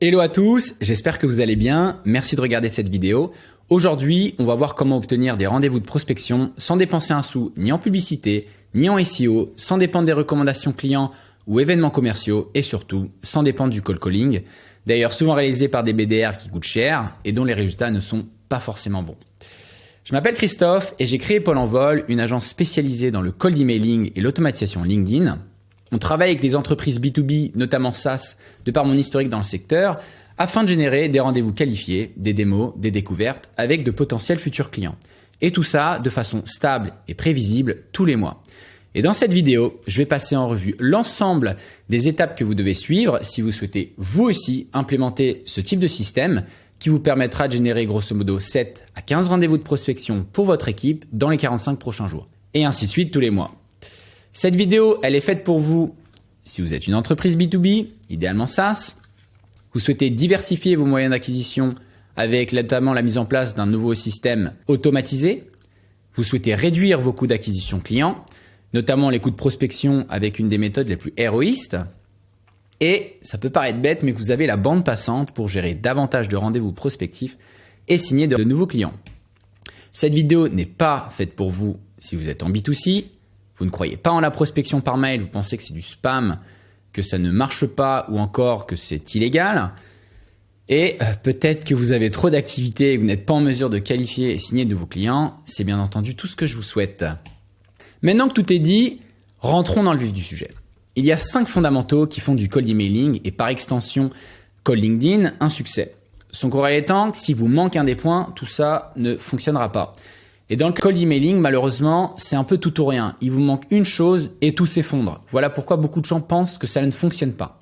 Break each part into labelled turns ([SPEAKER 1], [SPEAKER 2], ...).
[SPEAKER 1] Hello à tous, j'espère que vous allez bien. Merci de regarder cette vidéo. Aujourd'hui, on va voir comment obtenir des rendez-vous de prospection sans dépenser un sou ni en publicité, ni en SEO, sans dépendre des recommandations clients ou événements commerciaux et surtout sans dépendre du cold calling. D'ailleurs, souvent réalisé par des BDR qui coûtent cher et dont les résultats ne sont pas forcément bons. Je m'appelle Christophe et j'ai créé Paul en Vol, une agence spécialisée dans le cold emailing et l'automatisation LinkedIn. On travaille avec des entreprises B2B, notamment SaaS, de par mon historique dans le secteur, afin de générer des rendez-vous qualifiés, des démos, des découvertes avec de potentiels futurs clients. Et tout ça de façon stable et prévisible tous les mois. Et dans cette vidéo, je vais passer en revue l'ensemble des étapes que vous devez suivre si vous souhaitez vous aussi implémenter ce type de système qui vous permettra de générer grosso modo 7 à 15 rendez-vous de prospection pour votre équipe dans les 45 prochains jours. Et ainsi de suite tous les mois. Cette vidéo, elle est faite pour vous si vous êtes une entreprise B2B, idéalement SaaS, vous souhaitez diversifier vos moyens d'acquisition avec notamment la mise en place d'un nouveau système automatisé, vous souhaitez réduire vos coûts d'acquisition client, notamment les coûts de prospection avec une des méthodes les plus héroïstes, et ça peut paraître bête, mais que vous avez la bande passante pour gérer davantage de rendez-vous prospectifs et signer de nouveaux clients. Cette vidéo n'est pas faite pour vous si vous êtes en B2C, vous ne croyez pas en la prospection par mail, vous pensez que c'est du spam, que ça ne marche pas ou encore que c'est illégal. Et peut-être que vous avez trop d'activités et que vous n'êtes pas en mesure de qualifier et signer de nouveaux clients. C'est bien entendu tout ce que je vous souhaite. Maintenant que tout est dit, rentrons dans le vif du sujet. Il y a 5 fondamentaux qui font du cold emailing et par extension cold LinkedIn un succès. Son courrier étant que si vous manquez un des points, tout ça ne fonctionnera pas. Et dans le cold emailing, malheureusement, c'est un peu tout ou rien. Il vous manque une chose et tout s'effondre. Voilà pourquoi beaucoup de gens pensent que ça ne fonctionne pas.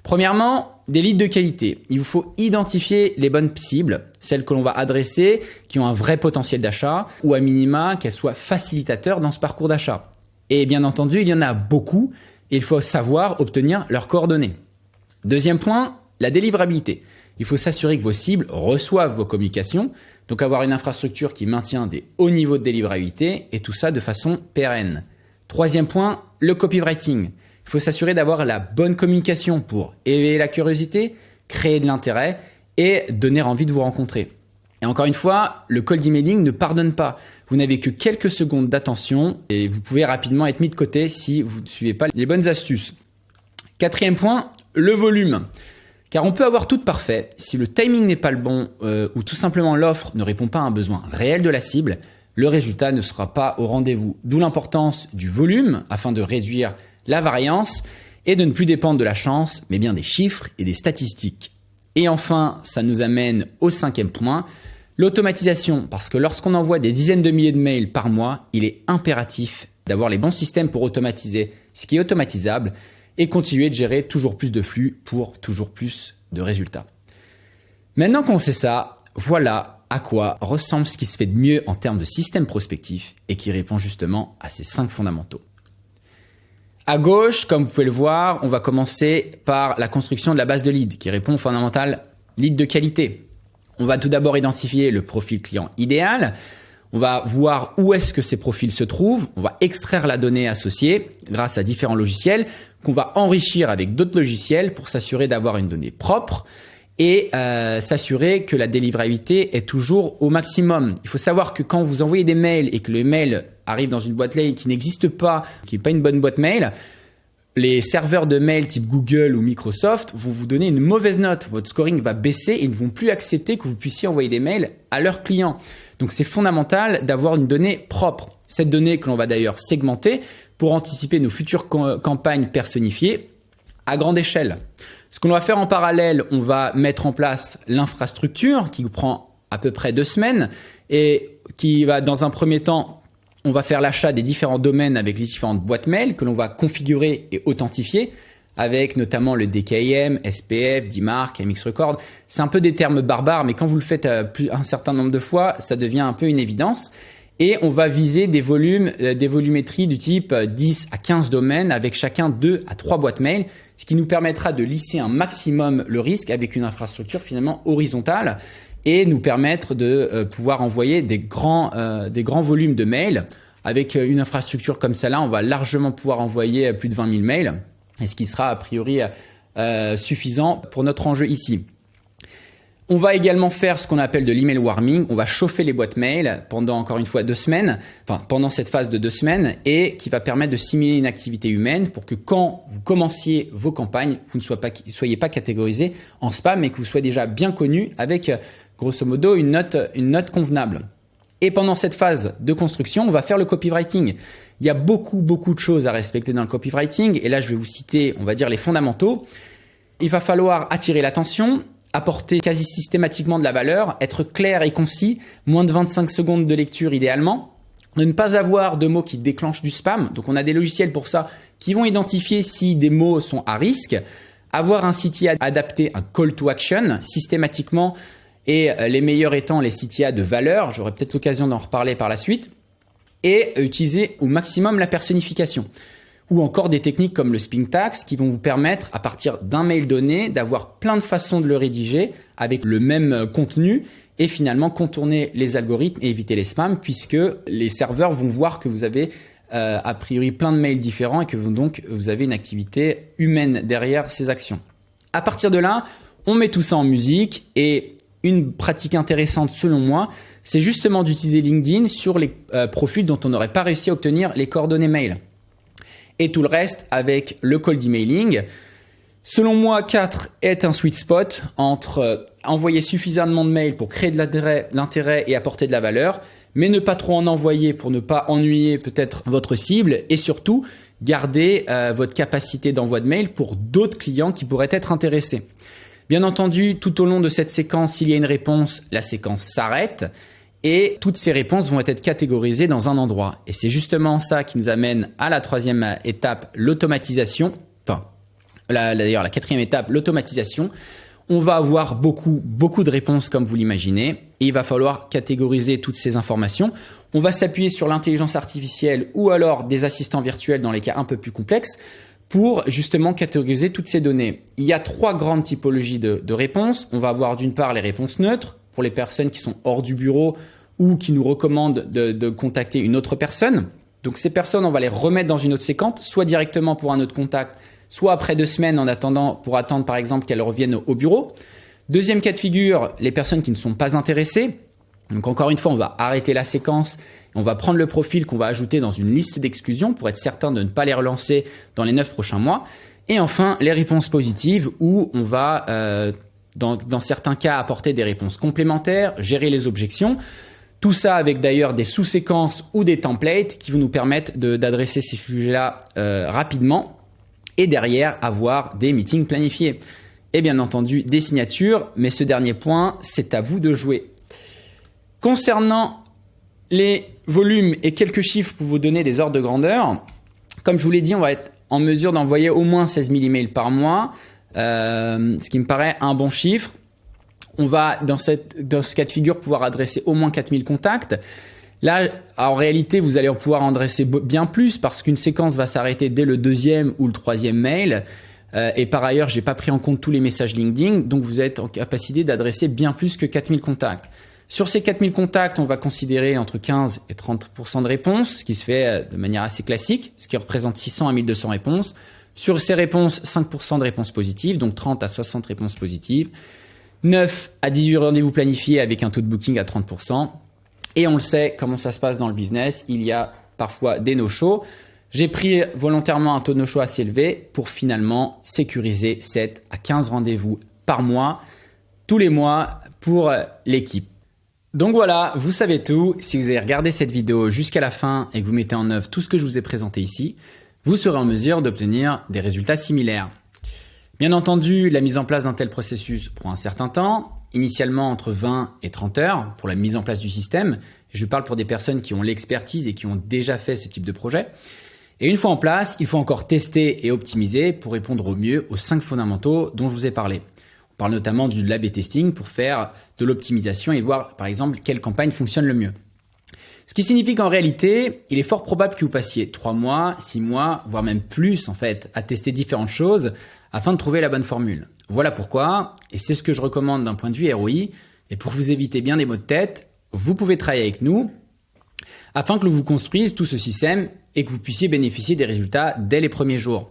[SPEAKER 1] Premièrement, des leads de qualité. Il vous faut identifier les bonnes cibles, celles que l'on va adresser, qui ont un vrai potentiel d'achat, ou à minima qu'elles soient facilitateurs dans ce parcours d'achat. Et bien entendu, il y en a beaucoup, et il faut savoir obtenir leurs coordonnées. Deuxième point, la délivrabilité. Il faut s'assurer que vos cibles reçoivent vos communications, donc avoir une infrastructure qui maintient des hauts niveaux de délivrabilité et tout ça de façon pérenne. Troisième point, le copywriting. Il faut s'assurer d'avoir la bonne communication pour éveiller la curiosité, créer de l'intérêt et donner envie de vous rencontrer. Et encore une fois, le cold emailing ne pardonne pas. Vous n'avez que quelques secondes d'attention et vous pouvez rapidement être mis de côté si vous ne suivez pas les bonnes astuces. Quatrième point, le volume. Car on peut avoir tout parfait, si le timing n'est pas le bon ou tout simplement l'offre ne répond pas à un besoin réel de la cible, le résultat ne sera pas au rendez-vous. D'où l'importance du volume afin de réduire la variance et de ne plus dépendre de la chance, mais bien des chiffres et des statistiques. Et enfin, ça nous amène au 5e point, l'automatisation. Parce que lorsqu'on envoie des dizaines de milliers de mails par mois, il est impératif d'avoir les bons systèmes pour automatiser ce qui est automatisable et continuer de gérer toujours plus de flux pour toujours plus de résultats. Maintenant qu'on sait ça, voilà à quoi ressemble ce qui se fait de mieux en termes de système prospectif et qui répond justement à ces 5 fondamentaux. À gauche, comme vous pouvez le voir, on va commencer par la construction de la base de lead qui répond au fondamental lead de qualité. On va tout d'abord identifier le profil client idéal. On va voir où est-ce que ces profils se trouvent. On va extraire la donnée associée grâce à différents logiciels qu'on va enrichir avec d'autres logiciels pour s'assurer d'avoir une donnée propre et s'assurer que la délivrabilité est toujours au maximum. Il faut savoir que quand vous envoyez des mails et que le mail arrive dans une boîte mail qui n'existe pas, qui n'est pas une bonne boîte mail, les serveurs de mail type Google ou Microsoft vont vous donner une mauvaise note. Votre scoring va baisser et ils ne vont plus accepter que vous puissiez envoyer des mails à leurs clients. Donc c'est fondamental d'avoir une donnée propre. Cette donnée que l'on va d'ailleurs segmenter pour anticiper nos futures campagnes personnifiées à grande échelle. Ce qu'on va faire en parallèle, on va mettre en place l'infrastructure qui prend à peu près 2 semaines et qui va dans un premier temps, on va faire l'achat des différents domaines avec les différentes boîtes mail que l'on va configurer et authentifier avec notamment le DKIM, SPF, DMARC, MX Record. C'est un peu des termes barbares, mais quand vous le faites un certain nombre de fois, ça devient un peu une évidence. Et on va viser des volumes, des volumétries du type 10 à 15 domaines avec chacun 2 à 3 boîtes mail, ce qui nous permettra de lisser un maximum le risque avec une infrastructure finalement horizontale et nous permettre de pouvoir envoyer des grands volumes de mails. Avec une infrastructure comme celle-là, on va largement pouvoir envoyer plus de 20 000 mails, et ce qui sera a priori suffisant pour notre enjeu ici. On va également faire ce qu'on appelle de l'email warming. On va chauffer les boîtes mail pendant, encore une fois, 2 semaines, enfin pendant cette phase de 2 semaines, et qui va permettre de simuler une activité humaine pour que quand vous commenciez vos campagnes, vous ne soyez pas catégorisé en spam, mais que vous soyez déjà bien connu avec, grosso modo, une note convenable. Et pendant cette phase de construction, on va faire le copywriting. Il y a beaucoup de choses à respecter dans le copywriting, et là je vais vous citer, on va dire, les fondamentaux. Il va falloir attirer l'attention, apporter quasi systématiquement de la valeur, être clair et concis, moins de 25 secondes de lecture idéalement, ne pas avoir de mots qui déclenchent du spam. Donc on a des logiciels pour ça qui vont identifier si des mots sont à risque, avoir un CTA adapté, un call to action systématiquement, et les meilleurs étant les CTA de valeur, j'aurai peut-être l'occasion d'en reparler par la suite, et utiliser au maximum la personnification. Ou encore des techniques comme le Spin Tags qui vont vous permettre, à partir d'un mail donné, d'avoir plein de façons de le rédiger avec le même contenu et finalement contourner les algorithmes et éviter les spams, puisque les serveurs vont voir que vous avez a priori plein de mails différents et que vous avez une activité humaine derrière ces actions. À partir de là, on met tout ça en musique, et une pratique intéressante selon moi, c'est justement d'utiliser LinkedIn sur les profils dont on n'aurait pas réussi à obtenir les coordonnées mail. Et tout le reste avec le cold emailing. Selon moi, 4 est un sweet spot entre envoyer suffisamment de mails pour créer de l'intérêt et apporter de la valeur, mais ne pas trop en envoyer pour ne pas ennuyer peut-être votre cible, et surtout garder votre capacité d'envoi de mails pour d'autres clients qui pourraient être intéressés. Bien entendu, tout au long de cette séquence, s'il y a une réponse, la séquence s'arrête. Et toutes ces réponses vont être catégorisées dans un endroit. Et c'est justement ça qui nous amène à la 3e étape, l'automatisation. Enfin, d'ailleurs, la 4e étape, l'automatisation. On va avoir beaucoup de réponses comme vous l'imaginez. Et il va falloir catégoriser toutes ces informations. On va s'appuyer sur l'intelligence artificielle ou alors des assistants virtuels dans les cas un peu plus complexes pour justement catégoriser toutes ces données. Il y a 3 grandes typologies de réponses. On va avoir d'une part les réponses neutres, pour les personnes qui sont hors du bureau ou qui nous recommandent de contacter une autre personne. Donc ces personnes, on va les remettre dans une autre séquence, soit directement pour un autre contact, soit après 2 semaines pour attendre par exemple qu'elles reviennent au bureau. Deuxième cas de figure, les personnes qui ne sont pas intéressées. Donc encore une fois, on va arrêter la séquence, on va prendre le profil qu'on va ajouter dans une liste d'exclusion pour être certain de ne pas les relancer dans les 9 prochains mois. Et enfin, les réponses positives où on va dans certains cas apporter des réponses complémentaires, gérer les objections. Tout ça avec d'ailleurs des sous-séquences ou des templates qui vont nous permettre d'adresser ces sujets-là rapidement, et derrière avoir des meetings planifiés. Et bien entendu des signatures, mais ce dernier point, c'est à vous de jouer. Concernant les volumes et quelques chiffres pour vous donner des ordres de grandeur, comme je vous l'ai dit, on va être en mesure d'envoyer au moins 16 000 emails par mois, ce qui me paraît un bon chiffre. On va dans ce cas de figure pouvoir adresser au moins 4000 contacts. Là, en réalité, vous allez pouvoir en adresser bien plus parce qu'une séquence va s'arrêter dès le 2e ou le 3e mail. Et par ailleurs, j'ai pas pris en compte tous les messages LinkedIn, donc vous êtes en capacité d'adresser bien plus que 4000 contacts. Sur ces 4000 contacts, on va considérer entre 15 et 30% de réponses, ce qui se fait de manière assez classique, ce qui représente 600 à 1200 réponses. Sur ces réponses, 5% de réponses positives, donc 30 à 60 réponses positives. 9 à 18 rendez-vous planifiés avec un taux de booking à 30%. Et on le sait, comment ça se passe dans le business, il y a parfois des no-shows. J'ai pris volontairement un taux de no-show assez élevé pour finalement sécuriser 7 à 15 rendez-vous par mois, tous les mois pour l'équipe. Donc voilà, vous savez tout. Si vous avez regardé cette vidéo jusqu'à la fin et que vous mettez en œuvre tout ce que je vous ai présenté ici, vous serez en mesure d'obtenir des résultats similaires. Bien entendu, la mise en place d'un tel processus prend un certain temps, initialement entre 20 et 30 heures pour la mise en place du système. Je parle pour des personnes qui ont l'expertise et qui ont déjà fait ce type de projet. Et une fois en place, il faut encore tester et optimiser pour répondre au mieux aux 5 fondamentaux dont je vous ai parlé. On parle notamment du A/B testing pour faire de l'optimisation et voir par exemple quelle campagne fonctionne le mieux. Ce qui signifie qu'en réalité, il est fort probable que vous passiez 3 mois, 6 mois, voire même plus en fait, à tester différentes choses afin de trouver la bonne formule. Voilà pourquoi, et c'est ce que je recommande d'un point de vue ROI, et pour vous éviter bien des maux de tête, vous pouvez travailler avec nous afin que l'on vous construise tout ce système et que vous puissiez bénéficier des résultats dès les premiers jours.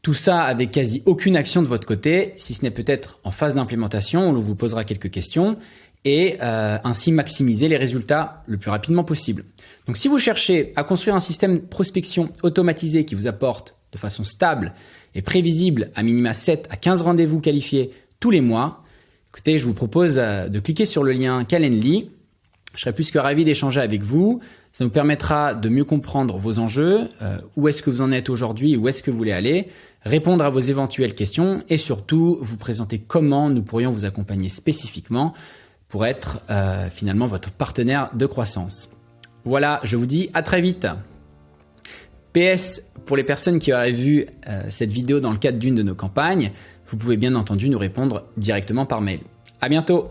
[SPEAKER 1] Tout ça avec quasi aucune action de votre côté, si ce n'est peut-être en phase d'implémentation, on vous posera quelques questions et ainsi maximiser les résultats le plus rapidement possible. Donc si vous cherchez à construire un système de prospection automatisé qui vous apporte de façon stable et prévisible à minima 7 à 15 rendez-vous qualifiés tous les mois, écoutez, je vous propose de cliquer sur le lien Calendly. Je serais plus que ravi d'échanger avec vous. Ça nous permettra de mieux comprendre vos enjeux, où est-ce que vous en êtes aujourd'hui, où est-ce que vous voulez aller, répondre à vos éventuelles questions et surtout vous présenter comment nous pourrions vous accompagner spécifiquement pour être finalement votre partenaire de croissance. Voilà, je vous dis à très vite. PS, pour les personnes qui auraient vu cette vidéo dans le cadre d'une de nos campagnes, vous pouvez bien entendu nous répondre directement par mail. À bientôt.